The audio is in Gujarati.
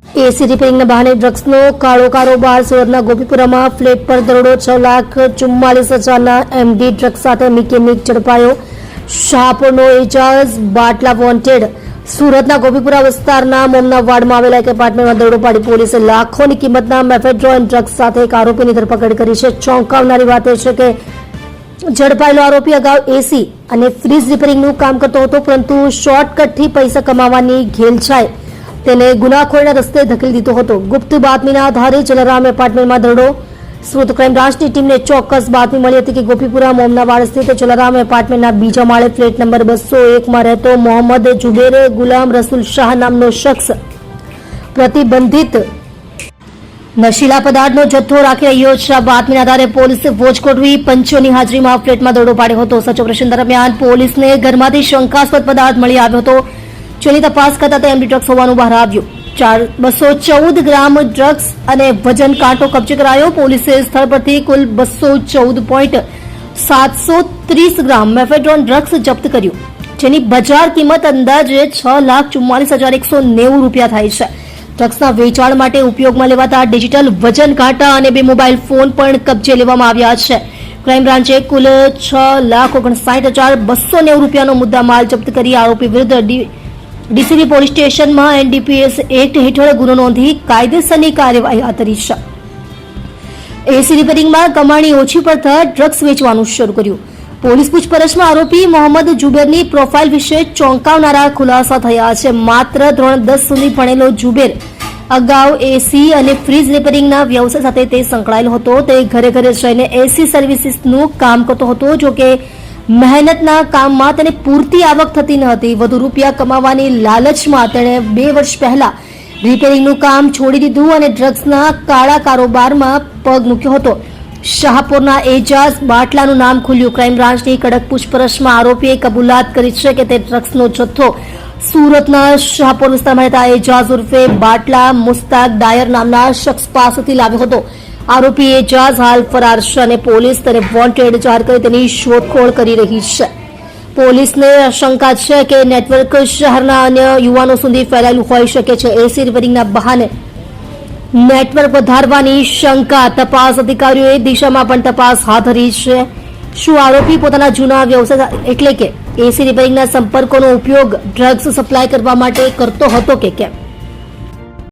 એસી રિપેરિંગના બહાને ડ્રગ્સનો કાળો કારોબાર. સુરતના ગોપીપુરામાં ફ્લેટ પર દરોડો. 6,44,000ના એમડી ડ્રગ્સ સાથે મિકેનિક ઝડપાયો. શાહપુરનો એજાઝ બાટલા વોન્ટેડ. સુરતના ગોપીપુરા વિસ્તારના મોમના વાડમાં આવેલા એક એપાર્ટમેન્ટમાં દરોડો પાડી પોલીસે લાખોની કિંમતના મેફેડ્રોન ડ્રગ્સ સાથે એક આરોપીની ધરપકડ કરી છે. ચોંકાવનારી વાત એ છે કે ઝડપાયેલો આરોપી અગાઉ એસી અને ફ્રીજ રિપેરિંગનું કામ કરતો હતો, પરંતુ શોર્ટકટથી પૈસા કમાવાની ઘેલછાએ તેને ગુનાખોરીના રસ્તે ધકેલી દીધો હતો. ગુપ્ત બાતમીના આધારે જલારામ એપાર્ટમેન્ટમાં દરોડો. સુરત ક્રાઇમ બ્રાન્ચની ટીમને ચોક્કસ બાતમી મળી હતી કે ગોપીપુરા મોમનાવાડ સ્થિત જલારામ એપાર્ટમેન્ટના બીજા માળે ફ્લેટ નંબર 201માં રહેતો મોહમ્મદ જુબેર ગુલામ રસૂલ શાહ નામનો શખ્સ પ્રતિબંધિત નશીલા પદાર્થનો જથ્થો રાખી રહ્યો છે. બાતમીના આધારે પોલીસે વોચ ગોઠવી પંચોની હાજરીમાં ફ્લેટમાં દરોડો પાડ્યો હતો. સર્ચ ઓપરેશન દરમિયાન પોલીસને ઘરમાંથી શંકાસ્પદ પદાર્થ મળી આવ્યો હતો, જેની તપાસ કરતા તે એમડી ડ્રગ્સ હોવાનું બહાર આવ્યું. 214 ગ્રામ ડ્રગ્સ અને વજન કાંટો કબજે કરાયો. પોલીસે સ્થળ પરથી કુલ 214.730 ગ્રામ મેફેડ્રોન ડ્રગ્સ જપ્ત કર્યું, જેની બજાર કિંમત અંદાજે 6,44,190 રૂપિયા થાય છે. ડ્રગ્સના વેચાણ માટે ઉપયોગમાં લેવાતા ડિજિટલ વજન કાંટા અને 2 મોબાઈલ ફોન પણ કબજે લેવામાં આવ્યા છે. ક્રાઇમ બ્રાન્ચે કુલ 6,59,290 રૂપિયાનો મુદ્દા માલ જપ્ત કરી આરોપી વિરુદ્ધ ડીસીબી પોલીસ સ્ટેશનમાં એનડીપીએસ એક્ટ હેઠળ ગુનો નોંધી કાયદેસરની કાર્યવાહી હાથ ધરી છે. એસી રિપેરિંગમાં કમાણી ઓછી પડતા ડ્રગ્સ વેચવાનું શરૂ કર્યું. પોલીસ પૂછપરછમાં આરોપી મોહમ્મદ જુબેરની પ્રોફાઇલ વિશે ચોંકાવનારા ખુલાસા થયા છે. માત્ર ધોરણ 10 સુધી ભણેલો જુબેર અગાઉ એસી અને ફ્રીજ રિપેરિંગના વ્યવસાય સાથે તે સંકળાયેલો હતો. તે ઘરે ઘરે જઈને એસી સર્વિસીસનું કામ કરતો હતો. જોકે મહેનતના કામમાં તેને પૂરતી આવક થતી ન હતી. વધુ રૂપિયા કમાવાની લાલચમાં તેણે 2 વર્ષ પહેલા રિપેરિંગનું કામ છોડી દીધું અને ડ્રગ્સના કાળા કારોબારમાં પગ મૂક્યો હતો. શાહપુરના એજાઝ બાટલાનું નામ ખુલ્યું. ક્રાઇમ બ્રાન્ચની કડક પૂછપરછમાં આરોપીએ કબૂલાત કરી છે કે તે ડ્રગ્સનો જથ્થો સુરતના શાહપુર વિસ્તારમાં રહેતા એજાઝ ઉર્ફે બાટલા મુસ્તાક ડાયર નામના શખ્સ પાસેથી લાવ્યો હતો. આરોપી એજાઝ હાલ ફરાર છે અને પોલીસ તેને વોન્ટેડ જાહેર કરી તેની શોધખોળ કરી રહી છે. પોલીસને શંકા છે કે નેટવર્ક શહેરના અન્ય યુવાનો સુધી ફેલાયેલું હોઈ શકે છે. એસી રિપેરિંગના બહાને નેટવર્ક વધારવાની શંકા. તપાસ અધિકારીઓએ દિશામાં પણ તપાસ હાથ ધરી છે. શું આરોપી પોતાના જૂના વ્યવસાય એટલે કે એસી રિપેરિંગના સંપર્કોનો ઉપયોગ ડ્રગ્સ સપ્લાય કરવા માટે કરતો હતો કે કેમ?